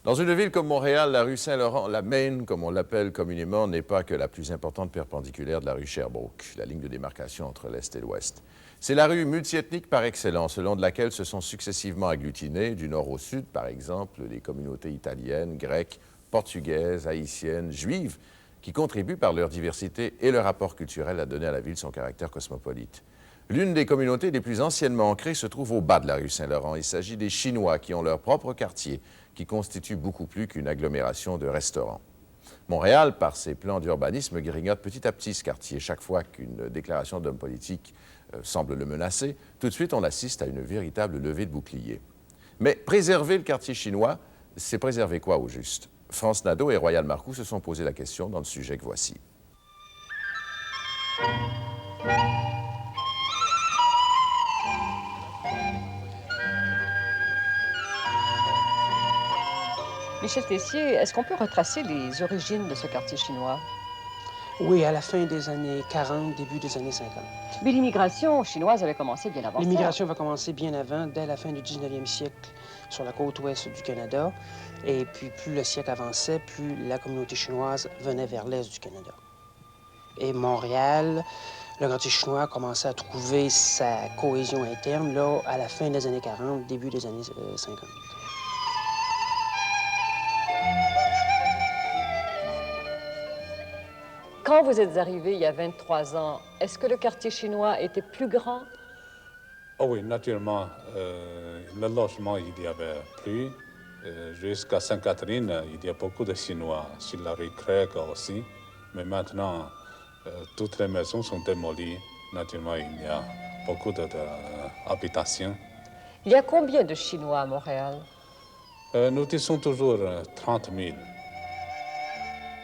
Dans une ville comme Montréal, la rue Saint-Laurent, la Main, comme on l'appelle communément, n'est pas que la plus importante perpendiculaire de la rue Sherbrooke, la ligne de démarcation entre l'Est et l'Ouest. C'est la rue multiethnique par excellence, le long de laquelle se sont successivement agglutinées, du nord au sud, par exemple, les communautés italiennes, grecques, portugaises, haïtiennes, juives, qui contribuent par leur diversité et leur rapport culturel à donner à la ville son caractère cosmopolite. L'une des communautés les plus anciennement ancrées se trouve au bas de la rue Saint-Laurent. Il s'agit des Chinois qui ont leur propre quartier, qui constitue beaucoup plus qu'une agglomération de restaurants. Montréal, par ses plans d'urbanisme, grignote petit à petit ce quartier. Chaque fois qu'une déclaration d'homme politique semble le menacer, tout de suite on assiste à une véritable levée de bouclier. Mais préserver le quartier chinois, c'est préserver quoi au juste? France Nadeau et Royal Marcoux se sont posé la question dans le sujet que voici. Michel Tessier, est-ce qu'on peut retracer les origines de ce quartier chinois? Oui, à la fin des années 40, début des années 50. Mais l'immigration chinoise avait commencé bien avant ça. L'immigration va commencer bien avant, dès la fin du 19e siècle, sur la côte ouest du Canada. Et puis, plus le siècle avançait, plus la communauté chinoise venait vers l'est du Canada. Et Montréal, le quartier chinois commençait à trouver sa cohésion interne, là, à la fin des années 40, début des années 50. Quand vous êtes arrivé il y a 23 ans, est-ce que le quartier chinois était plus grand? Oh oui, naturellement, le logement, il y avait plus. Jusqu'à Sainte-Catherine, il y a beaucoup de Chinois, sur la rue Craig aussi. Mais maintenant, toutes les maisons sont démolies. Naturellement, il y a beaucoup d'habitations. Il y a combien de Chinois à Montréal? Nous disons toujours 30 000.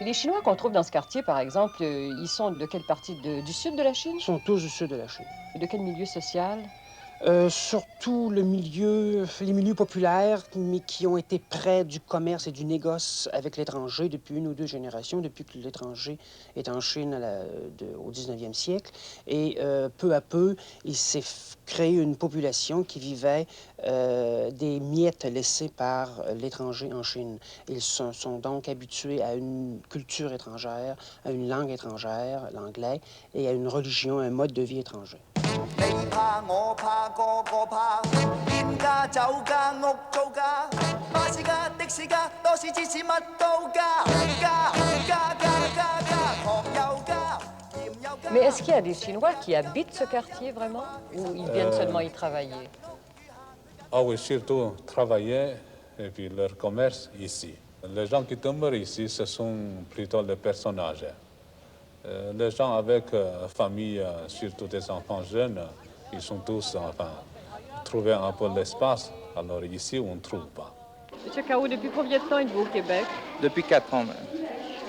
Et les Chinois qu'on trouve dans ce quartier, par exemple, ils sont de quelle partie du sud de la Chine? Ils sont tous du sud de la Chine. Et de quel milieu social? Surtout les milieux populaires, mais qui ont été près du commerce et du négoce avec l'étranger depuis une ou deux générations, depuis que l'étranger est en Chine au 19e siècle. Et peu à peu, il s'est créé une population qui vivait des miettes laissées par l'étranger en Chine. Ils sont donc habitués à une culture étrangère, à une langue étrangère, l'anglais, et à une religion, un mode de vie étranger. Mais est-ce qu'il y a des Chinois qui habitent ce quartier vraiment? Ou ils viennent seulement y travailler? Ah oui, surtout travailler et puis leur commerce ici. Les gens qui demeurent ici, ce sont plutôt les personnages. Les gens avec famille, surtout des enfants jeunes, ils sont tous, trouver un peu l'espace. Alors ici, on ne trouve pas. Monsieur Cao, depuis combien de temps êtes-vous au Québec? Depuis 4 ans.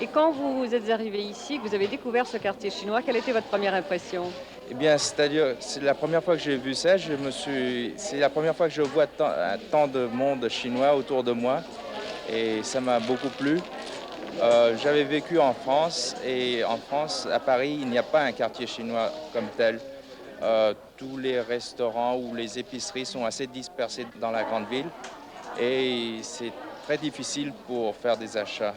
Et quand vous êtes arrivé ici, que vous avez découvert ce quartier chinois, quelle était votre première impression? Eh bien, c'est-à-dire, c'est la première fois que j'ai vu ça. C'est la première fois que je vois tant de monde chinois autour de moi. Et ça m'a beaucoup plu. J'avais vécu en France, et en France, à Paris, il n'y a pas un quartier chinois comme tel. Tous les restaurants ou les épiceries sont assez dispersés dans la grande ville et c'est très difficile pour faire des achats.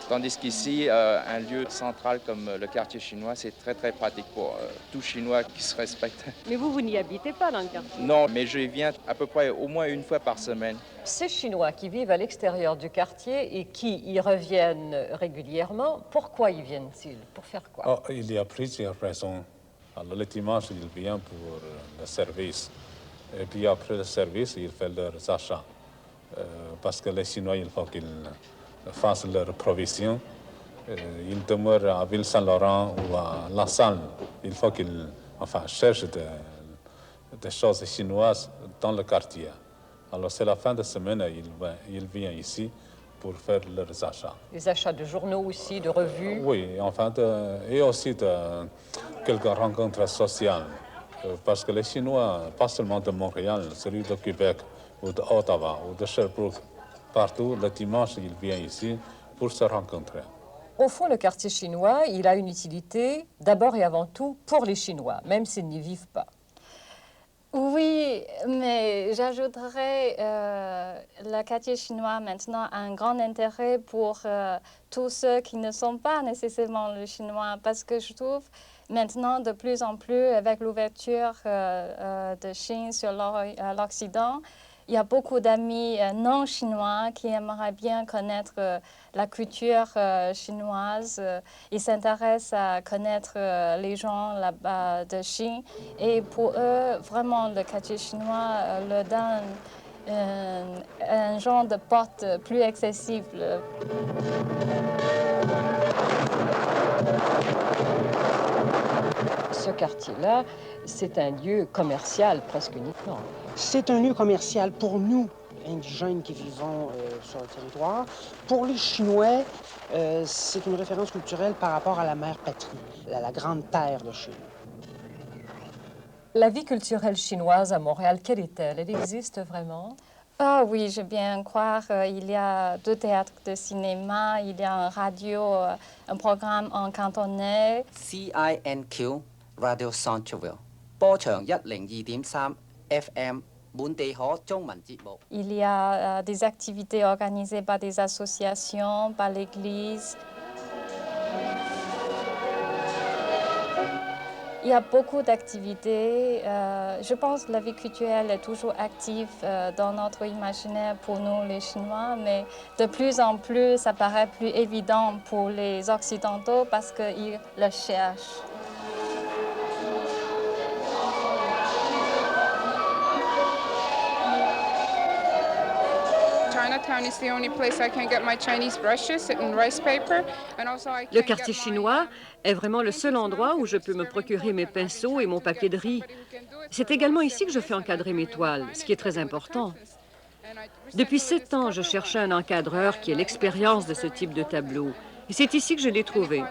Tandis qu'ici, un lieu central comme le quartier chinois, c'est très très pratique pour tout Chinois qui se respecte. Mais vous n'y habitez pas dans le quartier? Non, mais je y viens à peu près au moins une fois par semaine. Ces Chinois qui vivent à l'extérieur du quartier et qui y reviennent régulièrement, pourquoi y viennent-ils? Pour faire quoi? Oh, il y a plusieurs raisons. Alors, le dimanche, ils viennent pour le service. Et puis après le service, ils font leurs achats. Parce que les Chinois, il faut qu'ils fassent leurs provisions. Ils demeurent à Ville-Saint-Laurent ou à La Salle. Il faut qu'ils cherchent des choses chinoises dans le quartier. Alors c'est la fin de semaine, ils viennent ici pour faire leurs achats. Les achats de journaux aussi, de revues? Oui, et aussi de quelques rencontres sociales. Parce que les Chinois, pas seulement de Montréal, celui de Québec ou d'Ottawa ou de Sherbrooke, partout, le dimanche, ils viennent ici pour se rencontrer. Au fond, le quartier chinois, il a une utilité d'abord et avant tout pour les Chinois, même s'ils n'y vivent pas. Oui, mais j'ajouterais le quartier chinois maintenant a un grand intérêt pour tous ceux qui ne sont pas nécessairement le chinois, parce que je trouve maintenant de plus en plus avec l'ouverture de Chine sur l'Occident, il y a beaucoup d'amis non chinois qui aimeraient bien connaître la culture chinoise. Ils s'intéressent à connaître les gens là-bas de Chine. Et pour eux, vraiment, le quartier chinois leur donne un genre de porte plus accessible. Ce quartier-là, c'est un lieu commercial presque uniquement. C'est un lieu commercial pour nous, indigènes qui vivons sur le territoire. Pour les Chinois, c'est une référence culturelle par rapport à la mère patrie, la grande terre de Chine. La vie culturelle chinoise à Montréal, quelle est-elle? Elle existe vraiment? Ah oui, je bien croire. Il y a 2 théâtres de cinéma, il y a un radio, un programme en cantonais. CINQ Radio Centreville 波長102.3 FM 滿地可中文節目。 Il y a des activités organisées par des associations, par l'Église. Il y a beaucoup d'activités. Je pense que la vie culturelle est toujours active dans notre imaginaire pour nous, les Chinois, mais de plus en plus, ça paraît plus évident pour les Occidentaux parce qu'ils le cherchent. Le quartier chinois est vraiment le seul endroit où je peux me procurer mes pinceaux et mon papier de riz. C'est également ici que je fais encadrer mes toiles, ce qui est très important. Depuis 7 ans, je cherchais un encadreur qui ait l'expérience de ce type de tableau. Et c'est ici que je l'ai trouvé.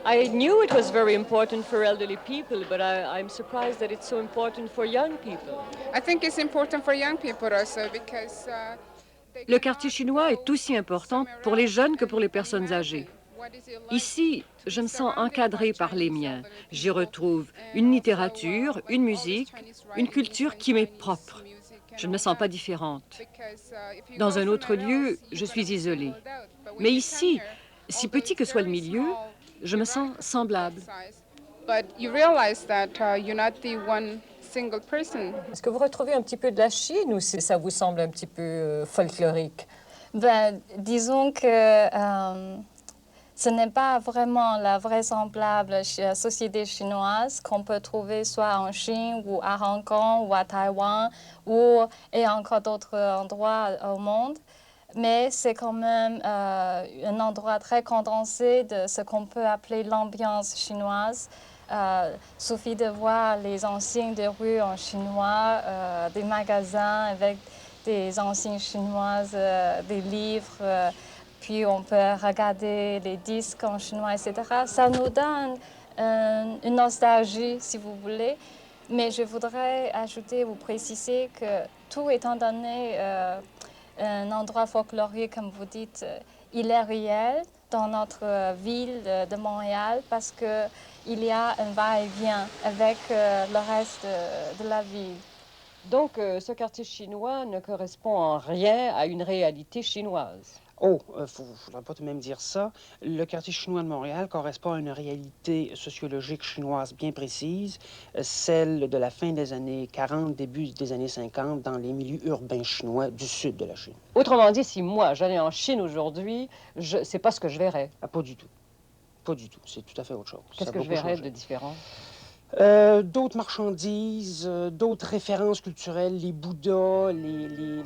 I knew it was very important for elderly people, but I'm surprised that it's so important for young people. I think it's important for young people also because Le quartier chinois est aussi important pour les jeunes que pour les personnes âgées. Ici, je me sens encadrée par les miens. J'y retrouve une littérature, une musique, une culture qui m'est propre. Je ne me sens pas différente. Dans un autre lieu, je suis isolée. Mais ici, si petit que soit le milieu, je me sens semblable. Est-ce que vous retrouvez un petit peu de la Chine ou ça vous semble un petit peu folklorique? Ben, disons que ce n'est pas vraiment la vraisemblable société chinoise qu'on peut trouver soit en Chine ou à Hong Kong ou à Taïwan et encore d'autres endroits au monde. Mais c'est quand même un endroit très condensé de ce qu'on peut appeler l'ambiance chinoise. Suffit de voir les enseignes de rue en chinois, des magasins avec des enseignes chinoises, des livres, puis on peut regarder les disques en chinois, etc. Ça nous donne une nostalgie, si vous voulez. Mais je voudrais ajouter ou préciser que tout étant donné un endroit folklorique, comme vous dites, il est réel dans notre ville de Montréal parce qu'il y a un va-et-vient avec le reste de la ville. Donc, ce quartier chinois ne correspond en rien à une réalité chinoise. Oh, il ne faudrait pas tout de même dire ça. Le quartier chinois de Montréal correspond à une réalité sociologique chinoise bien précise, celle de la fin des années 40, début des années 50, dans les milieux urbains chinois du sud de la Chine. Autrement dit, si moi j'allais en Chine aujourd'hui, c'est pas ce que je verrais. Ah, pas du tout. Pas du tout. C'est tout à fait autre chose. Qu'est-ce que je verrais de différent? D'autres marchandises, d'autres références culturelles, les bouddhas, les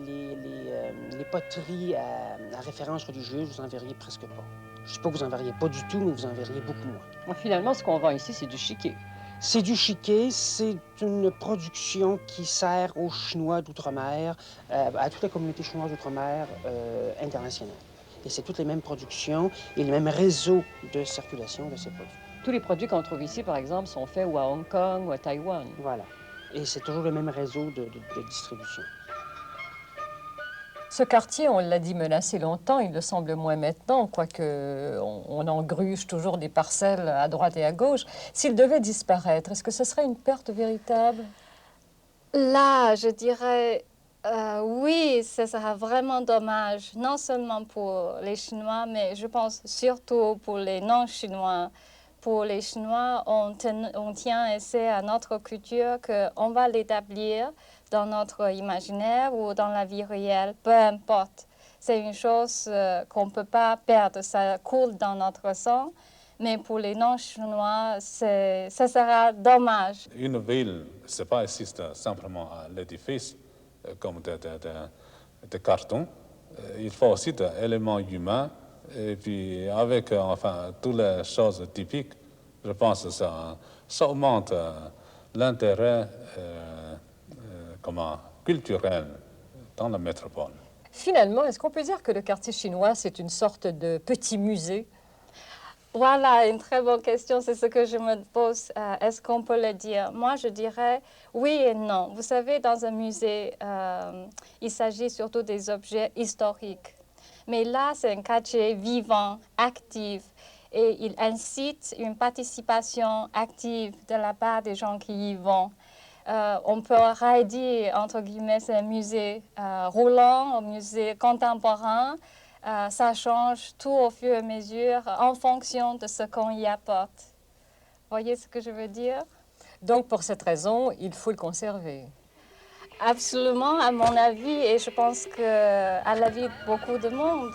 poteries à référence religieuse, vous en verriez presque pas. Je ne dis pas que vous en verriez pas du tout, mais vous en verriez beaucoup moins. Finalement, ce qu'on vend ici, c'est du chiqué. C'est du chiqué, c'est une production qui sert aux Chinois d'outre-mer, à toute la communauté chinoise d'outre-mer internationale. Et c'est toutes les mêmes productions et les mêmes réseaux de circulation de ces produits. Tous les produits qu'on trouve ici, par exemple, sont faits ou à Hong Kong ou à Taïwan. voilà. Et c'est toujours le même réseau de distribution. Ce quartier, on l'a dit, menacé longtemps, il le semble moins maintenant, quoique on engruge toujours des parcelles à droite et à gauche. S'il devait disparaître, est-ce que ce serait une perte véritable? Là, je dirais oui, ce sera vraiment dommage, non seulement pour les Chinois, mais je pense surtout pour les non-Chinois. Pour les Chinois, on tient assez à notre culture qu'on va l'établir dans notre imaginaire ou dans la vie réelle, peu importe. C'est une chose qu'on ne peut pas perdre, ça coule dans notre sang. Mais pour les non-chinois, ça sera dommage. Une ville, ce n'est pas simplement l'édifice comme de carton. Il faut aussi des éléments humains. Et puis avec enfin, toutes les choses typiques, je pense que ça augmente l'intérêt culturel dans la métropole. Finalement, est-ce qu'on peut dire que le quartier chinois, c'est une sorte de petit musée? Voilà, une très bonne question, c'est ce que je me pose. Est-ce qu'on peut le dire? Moi, je dirais oui et non. Vous savez, dans un musée, il s'agit surtout des objets historiques. Mais là, c'est un quartier vivant, actif, et il incite une participation active de la part des gens qui y vont. On peut dire, entre guillemets, c'est un musée roulant, un musée contemporain. Ça change tout au fur et à mesure en fonction de ce qu'on y apporte. Voyez ce que je veux dire? Donc, pour cette raison, il faut le conserver. Absolument, à mon avis, et je pense qu'à l'avis de beaucoup de monde.